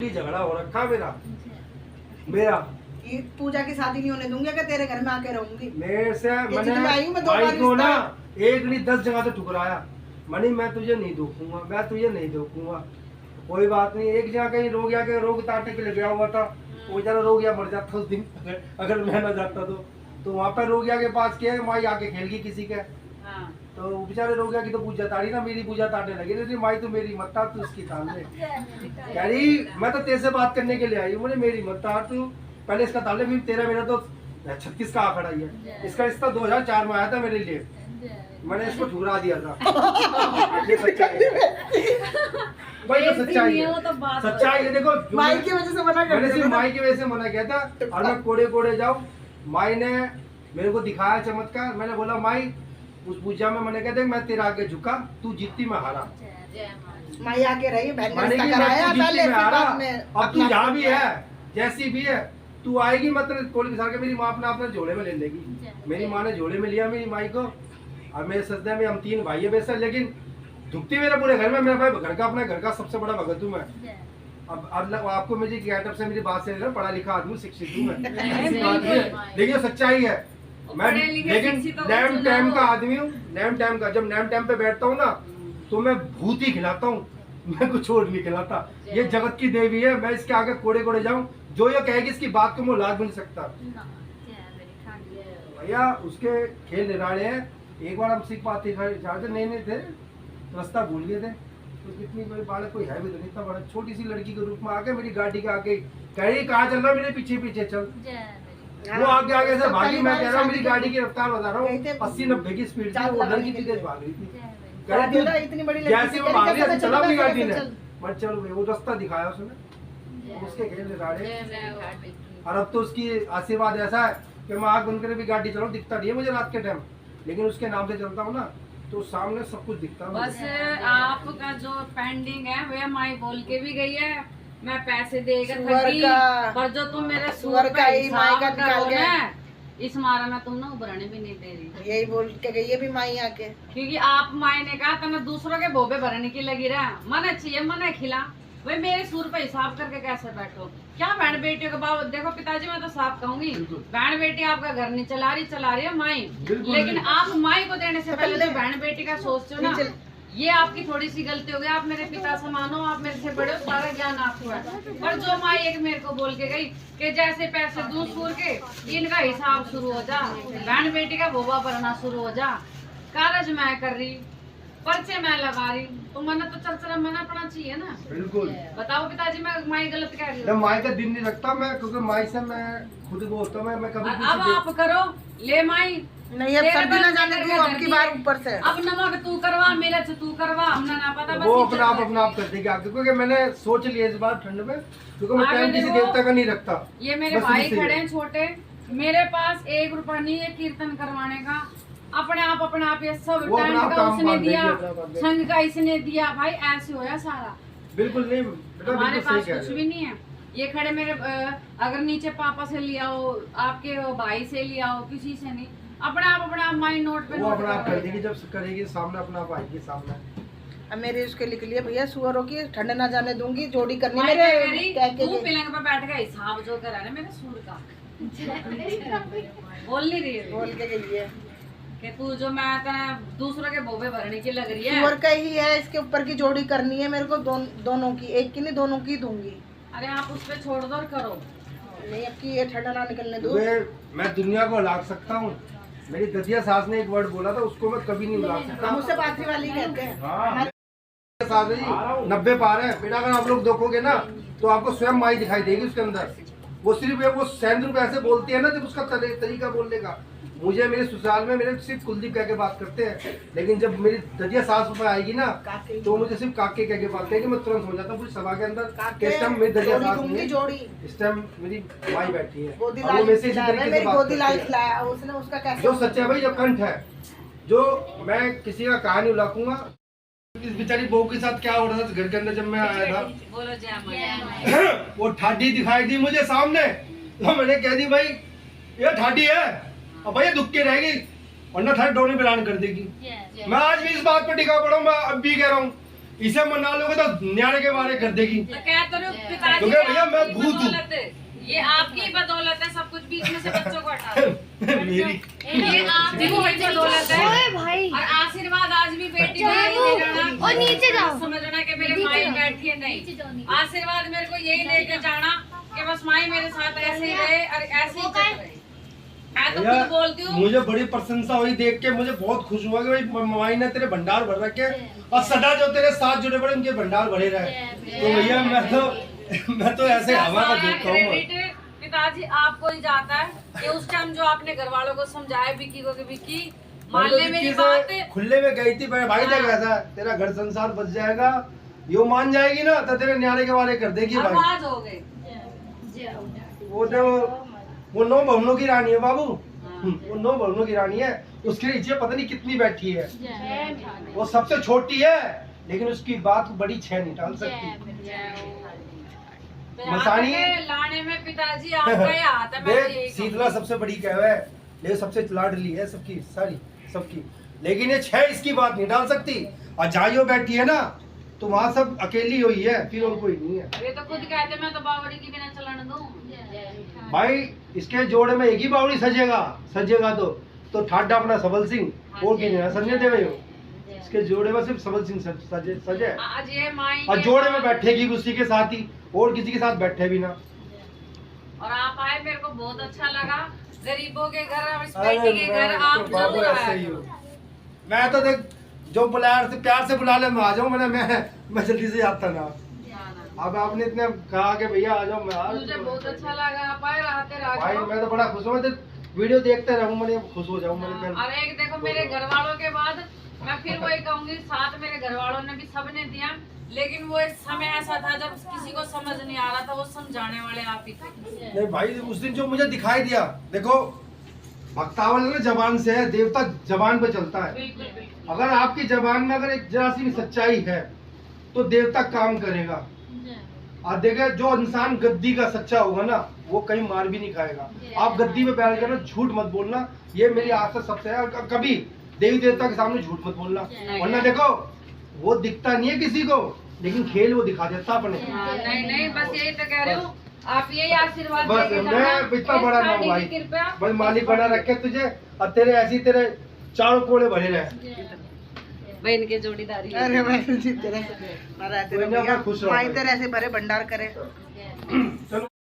झगड़ा हो रखा मेरा पूजा की शादी नहीं होने दूंगी, तेरे घर में आके रहूंगी। मेरे से मैंने भाई को ना एक नहीं 10 जगह तो ठुकराया। मनी मैं तुझे नहीं रोकूंगा, मैं तुझे नहीं रोकूंगा। कोई बात नहीं, एक जगह कहीं रो गया के रोग ताटने के लिए गया हुआ था, वो जरा रो गया मर जाता उस दिन अगर मैं ना जाता तो वहाँ पर रोगिया के पास किया माई आके खेल गई किसी के। तो बेचारे रोगिया की तो पूजा ताड़ी ना, मेरी पूजा ताड़ने लगी। नहीं माई तो मेरी मत तार, तू इसकी ताड़ ले। कह रही मैं तो तेरे से बात करने के लिए आई हूँ, मेरी मत तार, तू पहले इसका ताड़ ले, फिर तेरा मेरा तो 36 का आंकड़ा ही है। इसका रिश्ता 2004 में आया था मेरे लिए, मैंने इसको ठुकरा दिया था। ये सच्चाई है भाई, ये सच्चाई है, सच्चाई है। देखो माई की वजह से मना कर मैंने सिर्फ माई की वजह से मना किया था। और मैं कोड़े कोड़े जाऊँ, माई ने मेरे को दिखाया चमत्कार। मैंने बोला माई उस पूजा में मैंने कहते मैं तेरा आगे झुका, तू जीती मैं हारा। माई आके रही अब तू जहाँ भी है जैसी भी है तू आएगी, मतलब कोली बिछा के मेरी माँ अपने झोले में ले लेगी। मेरी माँ ने झोले में लिया मेरी माई को। और मेरे सजदे में हम 3 भाई है वैसे, लेकिन झुकती मेरे पूरे घर में। मेरा भाई घर का अपना घर का सबसे बड़ा भगत हूँ मैं। अब आपको मेरी गेटअप से मेरी बात से पढ़ा लिखा आदमी शिक्षित हूँ मैं, लेकिन सच्चाई है मैं। लेकिन नैम टाइम का आदमी हूँ, नैम टाइम का। जब नैम टाइम पे बैठता हूँ ना तो मैं भूत ही खिलाता हूँ, मैं कुछ और नहीं खिलाता। ये जगत की देवी है, मैं इसके आगे कोड़े कोड़े जाऊँ, जो ये कहेगी इसकी बात को मैं औलाद भी नहीं सकता भैया। उसके खेल निराले हैं। एक बार हम सीख पाते नहीं थे, रास्ता भूल गए थे, तो कितनी बड़ी बालक कोई है भी तो नहीं था, बड़ा छोटी सी लड़की के रूप में आके मेरी गाड़ी के आगे कह रही कहाँ चल रहा, मेरे पीछे पीछे चल। वो आगे आगे से भागी, मैं कह रहा हूँ मेरी गाड़ी की रफ्तार बता रहा हूँ 80-90 की स्पीड थी, वो लड़की तेज भाग रही थी। इतनी बड़ी जैसे वो भाग रही चला अपनी गाड़ी ने, मैं चल गई। वो रास्ता दिखाया उसने, उसके खेल निकाले। और अब तो उसकी आशीर्वाद ऐसा है कि मैं आग बंद करके भी गाड़ी चलाऊं, दिखता नहीं है मुझे रात के टाइम, लेकिन उसके नाम से चलता हूँ ना तो सामने सब कुछ दिखता है। बस आपका जो पेंडिंग है वह माई बोल के भी गई है, मैं पैसे देगा थकी, पर जो तुम मेरे सुअर का हिसाब करो ना, इस मारा में तुम ना उभरने भी नहीं दे रही। यही बोल के गई है भी माई आके, क्योंकि आप माई ने कहा था मैं दूसरों के भोबे भरने की लगी रहा, मन चाहिए मन खिला, भाई मेरे सुर पे हिसाब करके कैसे बैठो। क्या बहन बेटियों के बाबू देखो, पिताजी मैं तो साफ कहूंगी, बहन बेटी आपका घर नहीं चला रही है माई, लेकिन आप माई को देने से पहले जो बहन बेटी का सोचते हो ना, ये आपकी थोड़ी सी गलती हो गई। आप मेरे पिता समान हो, आप मेरे से बड़े हो, सारा ज्ञान आपको है। पर जो माई एक मेरे को बोल के गई कि जैसे पैसे दूं सूर के, इनका हिसाब शुरू हो जा, बहन बेटी का भोबा भरना शुरू हो जा, कागज मैं कर रही, पर्चे मैं लगा रही, तो मना तो चल मना पड़ना चाहिए ना। बिल्कुल बताओ पिताजी मैं माई गलत कह रही हूँ? माई का दिन नहीं रखता मैं, क्योंकि माई से मैं खुद बोलता हूँ मैं कभी अब आप करो ले माई नहीं, अब सब ना जाने दूं अब की बार ऊपर से। अब नमक तू करवा, मेरे से तू करवा, हमने ना पता बस वो अपना आप कर देगी आगे, क्योंकि मैंने सोच लिया इस बार ठंड में, क्योंकि मैं टाइम किसी देवता का नहीं रखता। ये मेरे भाई खड़े हैं छोटे, मेरे पास 1 रुपया नहीं है कीर्तन करवाने का, अपने आप ये सब टेंट का उसने दिया, संघ का इसने दिया, भाई ऐसे होया सारा। बिल्कुल नहीं, हमारे पास कुछ भी नहीं है। ये खड़े मेरे अगर नीचे पापा से लिया हो, आपके भाई से लिया हो, किसी से नहीं, अपने आप माई नोट पे वो अपना आप कर देगी, जब करेगी सामने अपना आप आएगी सामने। अब मेरे उसके लिख लिए भैया सुअरों की ठंड ना जाने दूंगी, जोड़ी करनी मेरे तू पलंग पे बैठ गए हिसाब जो करा ना मेरे सूर का बोल नहीं रही है, बोल के गई है कि तू जो मैं दूसरों के भोबे भरने की लग रही है। सुअर का ही है, इसके ऊपर की जोड़ी करनी है मेरे को, दोनों की, एक की नहीं दोनों की दूंगी। अरे आप उस पे छोड़ दो और करो। नहीं अब की ये ठंड ना निकलने दो। मैं दुनिया को लाग सकता हूँ, मेरी ददिया सास ने एक वर्ड बोला था, उसको मैं कभी नहीं भुला सकता। मुझसे पाथरी वाली कहते हैं। हाँ, 90 पार है बेटा, अगर आप लोग देखोगे ना तो आपको स्वयं माई दिखाई देगी उसके अंदर। वो सिर्फ वो सैंद्र पे ऐसे बोलती है ना, जब उसका तरीका बोलने का, मुझे मेरे ससुराल में मेरे सिर्फ कुलदीप कह के बात करते हैं, लेकिन जब मेरी ददिया सास पे आएगी ना तो मुझे सिर्फ काके कह के बात करेगी, मैं तुरंत हो जाता हूँ पूरी सभा के अंदर। इस टाइम मेरी ददिया सास नहीं है, इस टाइम मेरी माई बैठी है, वो मेरे से इसी तरीके से बात करती है। जो सच्चा भाई जो कंठ है, जो मैं किसी का कहानी उलाकूंगा। इस बेचारी बहू के साथ क्या हो रहा था घर के अंदर जब मैं आया था, बोलो जय वो ठाडी दिखाई दी मुझे सामने, तो मैंने कह दी भाई ये ठाडी है, अब भाई दुख के रहेगी वरना थर्ड डोनी बिलान कर देगी। मैं आज भी इस बात पर टिका पड़ा हूँ, मैं अब भी कह रहा हूँ, इसे मना लोगे तो न्यारे के बारे कर देगी। तो क्या तो पिता पिताजी क्योंकि भैया मैं आपकी भूत हूँ। बदौलत है, ये आपकी बदौलत है, सब कुछ बीच में से बच्चों को हटा दो। मेरी ये आपकी बदौलत है ओए भाई और आशीर्वाद आज भी बेटी को यही दे रहना। और नीचे जाओ। समझना कि मेरे माई बैठी है, नहीं आशीर्वाद मेरे को यही लेके जाना कि बस माई मेरे साथ ऐसे ही रहे और ऐसे ही चल रहे। मैं तो भैया खुद बोलती हूँ मुझे बड़ी प्रशंसा हुई देख के, मुझे बहुत खुश हुआ कि भाई माई ने तेरे भंडार भर रखे और सदा जो तेरे साथ जुड़े पड़े उनके भंडार भरे रहे। तो भैया मैं तो ऐसे हवा का देखता हूँ। क्रेडिट पिताजी आपको ही जाता है कि उस टाइम जो आपने घर वालों को समझाया विक्की को कि विक्की मान ले मेरी बात। खुले में गई थी भाई देख ऐसा तेरा घर संसार बच जाएगा, यो मान जाएगी ना तो तेरे न्यारे के बारे कर देगी अब भाई। आज हो गए। वो जो वो 9 भवनों की रानी है बाबू, वो 9 भवनों की रानी है, उसके नीचे पता नहीं कितनी बैठी है, वो सबसे छोटी है लेकिन उसकी बात बड़ी छह नहीं टाल सकती। मसानी लाने में पिताजी आपका ही हाथ है। मैं तो यही देख शीतला सबसे बड़ी कहवा है लेकिन सबसे लाडली है सबकी सारी सबकी, लेकिन ये 6 इसकी बात नहीं डाल सकती। और जहाँ यो बैठी है ना तो वहाँ सब अकेली हुई है, फिर और कोई नहीं है। ये तो खुद कहते मैं तो बावड़ी की बिना चलन दूं। भाई इसके जोड़े में एक ही बावड़ी सजेगा तो ठाडा अपना सबल सिंह और की नहीं संजय देवे हो, इसके जोड़े में सिर्फ सबल सिंह सजे आज ये माई और जोड़े में बैठेगी उसी के साथ ही, और किसी के साथ बैठे भी ना। और आप आए मेरे को बहुत अच्छा लगा। गरीबों के घर और इस अरे बेटी के घर मैं आप तो बाबू जरूर ऐसे आए। ही हूँ। मैं तो देख जो बुलाया से प्यार से बुला ले मैं आ जाऊँ, मैं जल्दी से आता ना। अब आपने इतने कहा कि भैया आ जाओ, मैं आ मुझे बहुत अच्छा लगा आप आए रहते भाई रहो। मैं तो बड़ा खुश हूँ, वीडियो देखते रहूँ मैंने खुश हो जाऊँ मैंने। और एक देखो मेरे घर वालों के बाद मैं फिर वही कहूंगी, साथ मेरे घर वालों ने भी सबने दिया, लेकिन वो एक समय ऐसा था जब किसी को समझ नहीं आ रहा था, वो समझाने वाले आप ही थे। नहीं भाई उस दिन जो मुझे दिखाई दिया, देखो भक्तावल ना जबान से है, देवता जबान पे चलता है। बिल्कुल बिल्कुल। अगर आपकी जबान में अगर एक जरा सी भी सच्चाई है तो देवता काम करेगा। और देखे जो इंसान गद्दी का सच्चा होगा ना वो कहीं मार भी नहीं खाएगा। आप गद्दी पे बैठ कर ना झूठ मत बोलना, ये मेरी आज से सबसे है। और कभी देवी देवता के सामने झूठ मत बोलना, वरना देखो वो दिखता नहीं है किसी को लेकिन खेल वो दिखा देता अपने। नहीं नहीं बस यही तो कह रही हूँ, आप यही आशीर्वाद बस देके मैं जाना। इतना बड़ा ना हूँ भाई, कृपया बस मालिक बना रखे तुझे और तेरे ऐसी तेरे चारों कोड़े भरे रहे। बहन के जोड़ीदारी। अरे भाई जी तेरे कोई ना, मैं खुश रहूंगा। माई तेरे ऐसे भरे भंडार करे। चलो